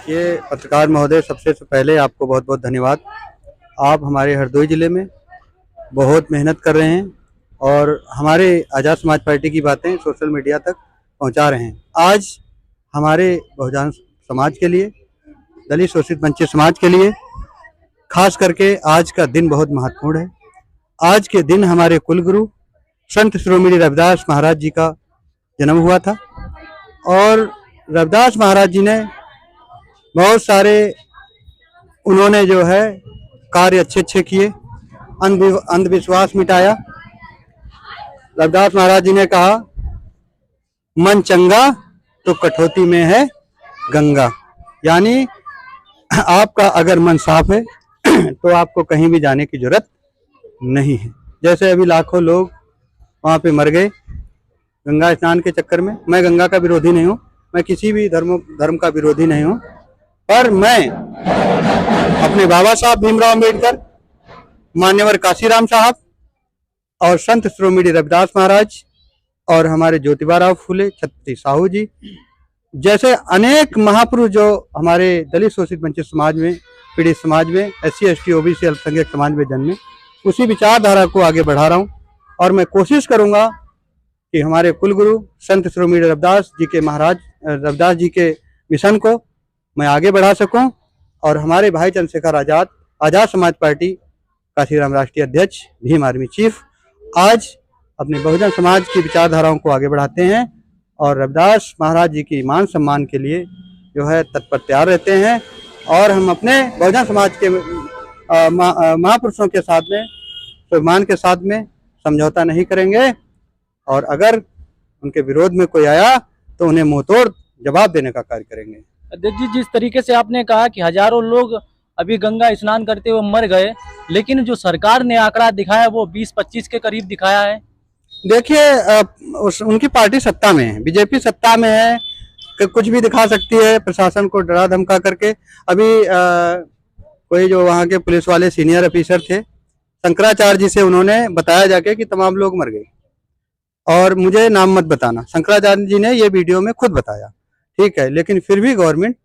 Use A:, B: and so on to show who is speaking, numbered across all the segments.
A: देखिए पत्रकार महोदय, सबसे पहले आपको बहुत बहुत धन्यवाद। आप हमारे हरदोई ज़िले में बहुत मेहनत कर रहे हैं और हमारे आज़ाद समाज पार्टी की बातें सोशल मीडिया तक पहुंचा रहे हैं। आज हमारे बहुजन समाज के लिए, दलित शोषित वंचित समाज के लिए खास करके आज का दिन बहुत महत्वपूर्ण है। आज के दिन हमारे कुलगुरु संत शिरोमणि रविदास महाराज जी का जन्म हुआ था और रविदास महाराज जी ने बहुत सारे उन्होंने जो है कार्य अच्छे किए, अंधविश्वास मिटाया। रविदास महाराज जी ने कहा, मन चंगा तो कठौती में है गंगा। यानी आपका अगर मन साफ है तो आपको कहीं भी जाने की जरूरत नहीं है। जैसे अभी लाखों लोग वहाँ पे मर गए गंगा स्नान के चक्कर में। मैं गंगा का विरोधी नहीं हूँ, मैं किसी भी धर्म का विरोधी नहीं हूँ, पर मैं अपने बाबा साहब भीमराव अम्बेडकर, मान्यवर काशीराम साहब और संत शिरोमणि रविदास महाराज और हमारे ज्योतिबा राव फुले, छत्रपति साहू जी जैसे अनेक महापुरुष जो हमारे दलित शोषित वंचित समाज में, पीड़ित समाज में, SC ST OBC अल्पसंख्यक समाज में जन्मे, उसी विचारधारा को आगे बढ़ा रहा हूँ। और मैं कोशिश करूँगा कि हमारे कुलगुरु संत शिरोमणि रविदास जी के रविदास जी के मिशन को मैं आगे बढ़ा सकूं और हमारे भाई चंद्रशेखर आज़ाद समाज पार्टी काशीराम राष्ट्रीय अध्यक्ष, भीम आर्मी चीफ आज अपने बहुजन समाज की विचारधाराओं को आगे बढ़ाते हैं और रविदास महाराज जी की मान सम्मान के लिए जो है तत्पर तैयार रहते हैं। और हम अपने बहुजन समाज के महापुरुषों के साथ में, स्वाभिमान के साथ में समझौता नहीं करेंगे और अगर उनके विरोध में कोई आया तो उन्हें मुंहतोड़ जवाब देने का कार्य करेंगे।
B: अध्यक्ष जी, जिस तरीके से आपने कहा कि हजारों लोग अभी गंगा स्नान करते हुए मर गए, लेकिन जो सरकार ने आंकड़ा दिखाया वो 20-25 के करीब दिखाया है।
A: देखिए उनकी पार्टी सत्ता में है, बीजेपी सत्ता में है, कुछ भी दिखा सकती है प्रशासन को डरा धमका करके। अभी कोई जो वहाँ के पुलिस वाले सीनियर ऑफिसर थे, शंकराचार्य जी से उन्होंने बताया जाके कि तमाम लोग मर गए और मुझे नाम मत बताना। शंकराचार्य जी ने ये वीडियो में खुद बताया, ठीक है, लेकिन फिर भी गवर्नमेंट,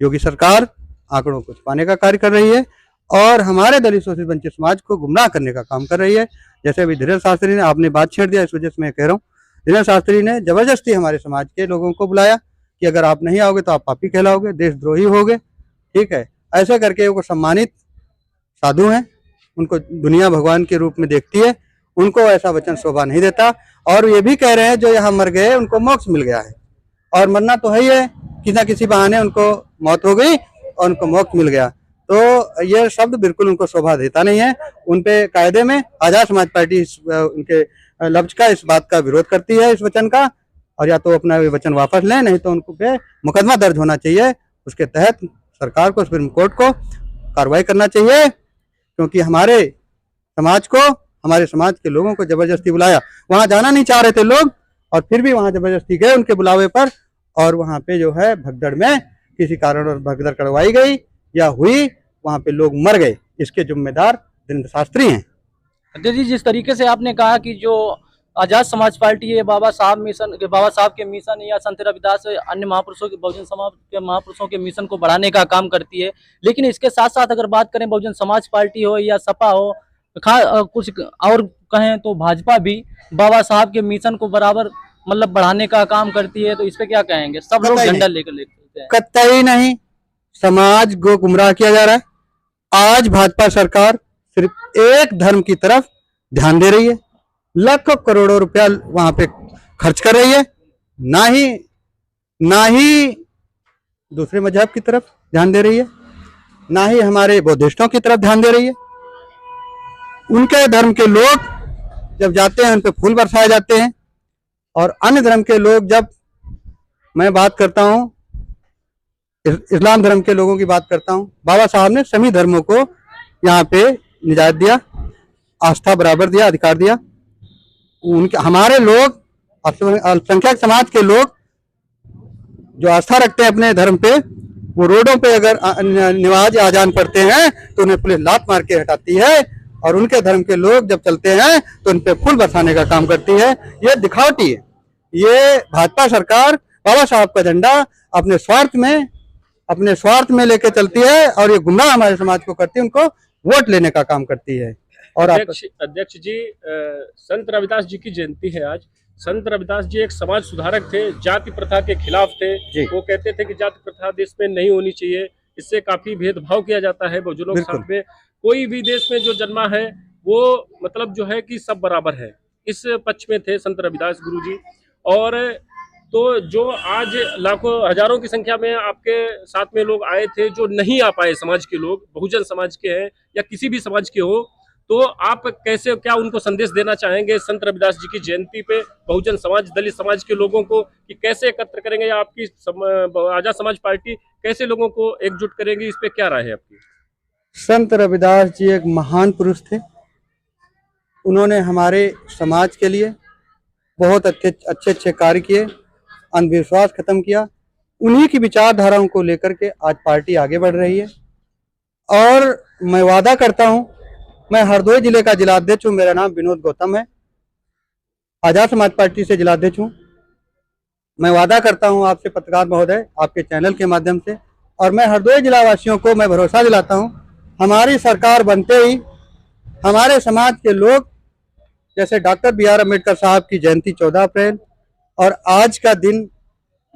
A: योगी सरकार आंकड़ों को छुपाने का कार्य कर रही है और हमारे दलित शोषित वंचित समाज को गुमराह करने का काम कर रही है। जैसे अभी धीरेन्द्र शास्त्री ने, आपने बात छेड़ दिया, इस वजह से मैं कह रहा हूँ, धीरेन्द्र शास्त्री ने जबरदस्ती हमारे समाज के लोगों को बुलाया कि अगर आप नहीं आओगे तो आप पापी कहलाओगे, देशद्रोही होगे, ठीक है। ऐसे करके वो सम्मानित साधु हैं, उनको दुनिया भगवान के रूप में देखती है, उनको ऐसा वचन शोभा नहीं देता। और ये भी कह रहे हैं जो यहाँ मर गए उनको मोक्ष मिल गया है, और मरना तो है ही है, किसी न किसी बहाने उनको मौत हो गई और उनको मोक्ष मिल गया। तो ये शब्द बिल्कुल उनको शोभा देता नहीं है। उनपे कायदे में आज़ाद समाज पार्टी उनके लफ्ज का, इस बात का विरोध करती है, इस वचन का, और या तो अपना वचन वापस लें, नहीं तो उनको पे मुकदमा दर्ज होना चाहिए। उसके तहत सरकार को, सुप्रीम कोर्ट को कार्रवाई करना चाहिए, क्योंकि हमारे समाज को, हमारे समाज के लोगों को जबरदस्ती बुलाया। वहां जाना नहीं चाह रहे थे लोग और फिर भी वहां जबरदस्ती गए उनके बुलावे पर, और वहां पे जो है भगदड़ में किसी कारण और भगदड़ करवाई गई या हुई, वहां पे लोग मर गए। इसके जिम्मेदार धीरेन्द्र शास्त्री हैं।
B: अध्यक्ष जी, जिस तरीके से आपने कहा कि जो आजाद समाज पार्टी है बाबा साहब के मिशन या संत रविदास अन्य महापुरुषों के, बहुजन समाज के महापुरुषों के मिशन को बढ़ाने का काम करती है, लेकिन इसके साथ साथ अगर बात करें बहुजन समाज पार्टी हो या सपा हो, कुछ और कहें तो भाजपा भी बाबा साहब के मिशन को बराबर मतलब बढ़ाने का काम करती है, तो इस पे क्या कहेंगे? सब लोग झंडा लेकर लेते हैं।
A: कतई नहीं, समाज को गुमराह किया जा रहा है। आज भाजपा सरकार सिर्फ एक धर्म की तरफ ध्यान दे रही है, लाखों करोड़ों रुपया वहां पे खर्च कर रही है, ना ही दूसरे मजहब की तरफ ध्यान दे रही है, ना ही हमारे बौद्धिस्टों की तरफ ध्यान दे रही है। उनके धर्म के लोग जब जाते हैं उन पे फूल बरसाए जाते हैं, और अन्य धर्म के लोग, जब मैं बात करता हूँ इस्लाम धर्म के लोगों की बात करता हूँ, बाबा साहब ने सभी धर्मों को यहाँ पे निजात दिया, आस्था बराबर दिया, अधिकार दिया। उनके हमारे लोग, अल्पसंख्यक समाज के लोग जो आस्था रखते हैं अपने धर्म पे, वो रोडों पे अगर नमाज आजान पढ़ते हैं तो उन्हें पुलिस लात मार के हटाती है, और उनके धर्म के लोग जब चलते हैं तो उन पे फूल बरसाने का काम करती है। ये दिखावटी है। ये भाजपा सरकार बाबा साहब का झंडा अपने स्वार्थ में, अपने स्वार्थ में लेके चलती है और ये गुमराह हमारे समाज को करती है, उनको वोट लेने का काम करती है। और
C: अध्यक्ष जी, संत रविदास जी की जयंती है आज। संत रविदास जी एक समाज सुधारक थे, जाति प्रथा के खिलाफ थे। वो कहते थे कि जाति प्रथा देश में नहीं होनी चाहिए, इससे काफी भेदभाव किया जाता है बुजुर्गों के साथ में। कोई भी देश में जो जन्मा है वो मतलब जो है कि सब बराबर है, इस पक्ष में थे संत रविदास गुरु जी। और तो जो आज लाखों हजारों की संख्या में आपके साथ में लोग आए थे, जो नहीं आ पाए समाज के लोग, बहुजन समाज के हैं या किसी भी समाज के हो, तो आप कैसे क्या उनको संदेश देना चाहेंगे संत रविदास जी की जयंती पे बहुजन समाज, दलित समाज के लोगों को, कि कैसे एकत्र करेंगे, या आपकी आजाद समाज पार्टी कैसे लोगों को एकजुट करेंगी, इस पे क्या राय है आपकी?
A: संत रविदास जी एक महान पुरुष थे। उन्होंने हमारे समाज के लिए बहुत अच्छे कार्य किए, अंधविश्वास खत्म किया। उन्हीं की विचारधाराओं को लेकर के आज पार्टी आगे बढ़ रही है। और मैं वादा करता हूं, मैं हरदोई जिले का जिलाध्यक्ष हूं, मेरा नाम विनोद गौतम है, आजाद समाज पार्टी से जिलाध्यक्ष हूं। मैं वादा करता हूं आपसे पत्रकार महोदय, आपके चैनल के माध्यम से, और मैं हरदोई जिला वासियों को मैं भरोसा दिलाता हूं, हमारी सरकार बनते ही हमारे समाज के लोग, जैसे डॉक्टर BR अम्बेडकर साहब की जयंती 14 अप्रैल, और आज का दिन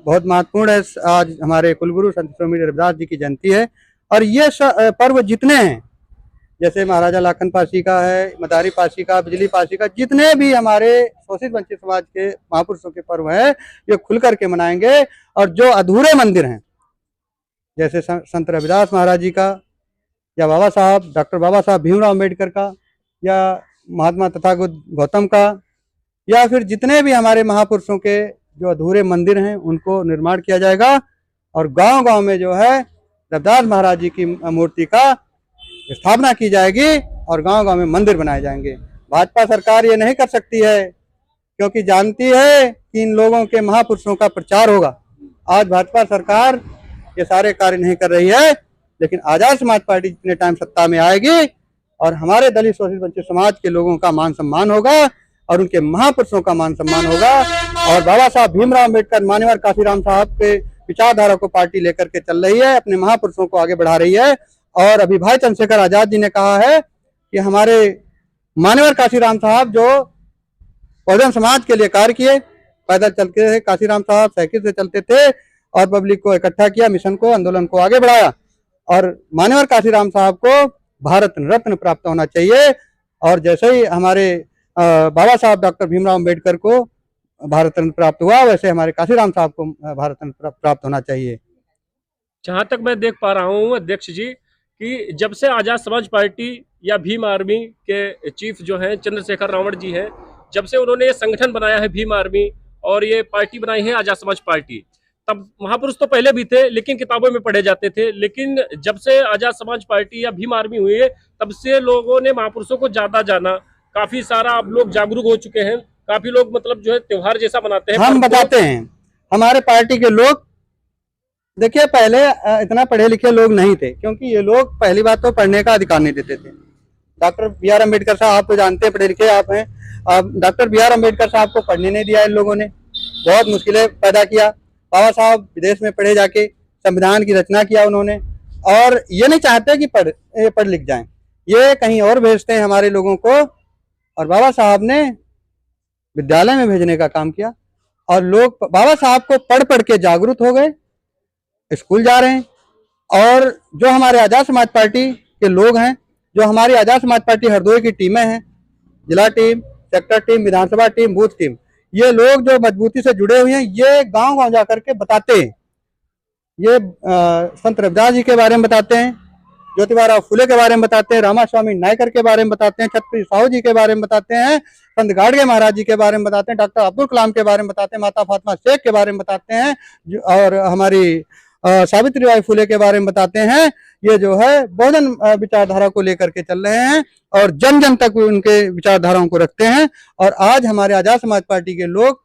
A: बहुत महत्वपूर्ण है। आज हमारे कुलगुरु संत स्वामी रविदास जी की जयंती है। और ये पर्व जितने हैं, जैसे महाराजा लाखन पासी का है, मदारी पासी का, बिजली पासी का, जितने भी हमारे शोषित वंचित समाज के महापुरुषों के पर्व है, ये खुल करके मनाएंगे। और जो अधूरे मंदिर हैं, जैसे संत रविदास महाराज जी का, या बाबा साहब डॉक्टर बाबा साहब भीमराव अम्बेडकर का, या महात्मा तथागत गौतम का, या फिर जितने भी हमारे महापुरुषों के जो अधूरे मंदिर हैं, उनको निर्माण किया जाएगा। और गांव-गांव में जो है रविदास महाराज जी की मूर्ति का स्थापना की जाएगी और गांव-गांव में मंदिर बनाए जाएंगे। भाजपा सरकार ये नहीं कर सकती है, क्योंकि जानती है कि इन लोगों के महापुरुषों का प्रचार होगा। आज भाजपा सरकार ये सारे कार्य नहीं कर रही है, लेकिन आजाद समाज पार्टी जितने टाइम सत्ता में आएगी और हमारे दलित शोषित वंचित समाज के लोगों का मान सम्मान होगा और उनके महापुरुषों का मान सम्मान होगा। और बाबा साहब भीमराव अम्बेडकर, मान्यवर काशीराम साहब के विचारधारा को पार्टी लेकर के चल रही है, अपने महापुरुषों को आगे बढ़ा रही है। और अभी भाई चंद्रशेखर आजाद जी ने कहा है कि हमारे मान्यवर काशीराम साहब जो बहुजन समाज के लिए कार्य किए, पैदल चलते थे काशीराम साहब, साइकिल से चलते थे और पब्लिक को इकट्ठा किया, मिशन को, आंदोलन को आगे बढ़ाया। और मान्यवर काशीराम साहब को भारत रत्न प्राप्त होना चाहिए। और जैसे ही हमारे बाबा साहब डॉक्टर भीमराव अम्बेडकर को भारत रत्न प्राप्त हुआ, वैसे हमारे काशीराम साहब को भारत रत्न प्राप्त होना चाहिए।
C: जहां तक मैं देख पा रहा हूं अध्यक्ष जी, कि जब से आजाद समाज पार्टी या भीम आर्मी के चीफ जो हैं चंद्रशेखर रावण जी हैं, जब से उन्होंने ये संगठन बनाया है भीम आर्मी और ये पार्टी बनाई है आजाद समाज पार्टी, तब महापुरुष तो पहले भी थे लेकिन किताबों में पढ़े जाते थे, लेकिन जब से आजाद समाज पार्टी या भीम आर्मी हुई है, तब से लोगों ने महापुरुषों को ज्यादा जाना, काफी सारा अब लोग जागरूक हो चुके हैं, काफी लोग मतलब जो है त्योहार जैसा मनाते हैं।
A: हम बताते हैं, हमारे पार्टी के लोग, देखिए पहले इतना पढ़े लिखे लोग नहीं थे, क्योंकि ये लोग पहली बात तो पढ़ने का अधिकार नहीं देते थे। डॉक्टर BR अम्बेडकर साहब, आप तो जानते हैं, पढ़े लिखे आप हैं, डॉक्टर BR अम्बेडकर साहब को पढ़ने नहीं दिया इन लोगों ने, बहुत मुश्किलें पैदा किया। बाबा साहब विदेश में पढ़े जाके संविधान की रचना किया उन्होंने, और ये नहीं चाहते कि पढ़ लिख जाएं, ये कहीं और भेजते हैं हमारे लोगों को। और बाबा साहब ने विद्यालय में भेजने का काम किया और लोग बाबा साहब को पढ़ पढ़ के जागरूक हो गए, स्कूल जा रहे हैं। और जो हमारे आजाद समाज पार्टी के लोग हैं, जो हमारी आजाद समाज पार्टी हरदोई की टीमें हैं, जिला टीम, सेक्टर टीम, विधानसभा टीम, बूथ टीम, ये लोग जो मजबूती से जुड़े हुए हैं, ये गांव गांव जाकर के बताते हैं। ये संत रविदास जी के बारे में बताते हैं, ज्योतिबा फुले के बारे में बताते हैं, रामास्वामी नायकर के बारे में बताते हैं, छत्रपति साहू जी के बारे में बताते हैं, संत गाडगे महाराज जी के बारे में बताते हैं, डॉक्टर अब्दुल कलाम के बारे में बताते हैं, माता फातिमा शेख के बारे में बताते हैं, और हमारी सावित्रीबाई फुले के बारे में बताते हैं। ये जो है बहुजन विचारधारा को लेकर के चल रहे हैं और जन जन तक उनके विचारधाराओं को रखते हैं। और आज हमारे आजाद समाज पार्टी के लोग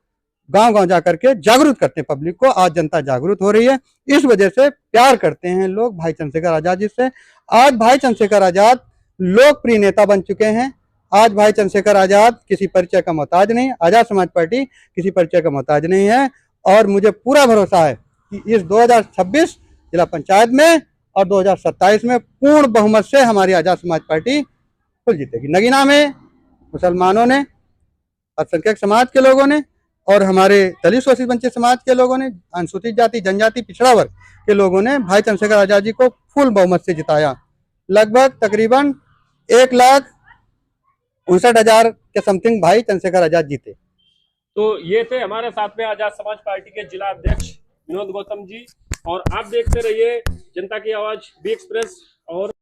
A: गांव गांव जाकर के जागरूक करते हैं पब्लिक को। आज जनता जागरूक हो रही है, इस वजह से प्यार करते हैं लोग भाई चंद्रशेखर आजाद जी से। आज भाई चंद्रशेखर आजाद लोकप्रिय नेता बन चुके हैं। आज भाई चंद्रशेखर आजाद किसी परिचय का मोहताज नहीं, आजाद समाज पार्टी किसी परिचय का मोहताज नहीं है। और मुझे पूरा भरोसा है कि इस 2026 जिला पंचायत में, और 2027 में पूर्ण बहुमत से हमारी आजाद समाज पार्टी फुल जीतेगी। नगीना में मुसलमानों ने, अल्पसंख्यक समाज के लोगों ने और हमारे दलित शोषित वंचित समाज के लोगों ने, अनुसूचित जाति जनजाति पिछड़ा वर्ग के लोगों ने भाई चंद्रशेखर आजाद जी को फुल बहुमत से जिताया। लगभग तकरीबन 1,59,000 के समथिंग भाई चंद्रशेखर आजाद जीते।
C: तो ये थे हमारे साथ में आजाद समाज पार्टी के जिला अध्यक्ष विनोद गौतम जी, और आप देखते रहिए जनता की आवाज बी एक्सप्रेस। और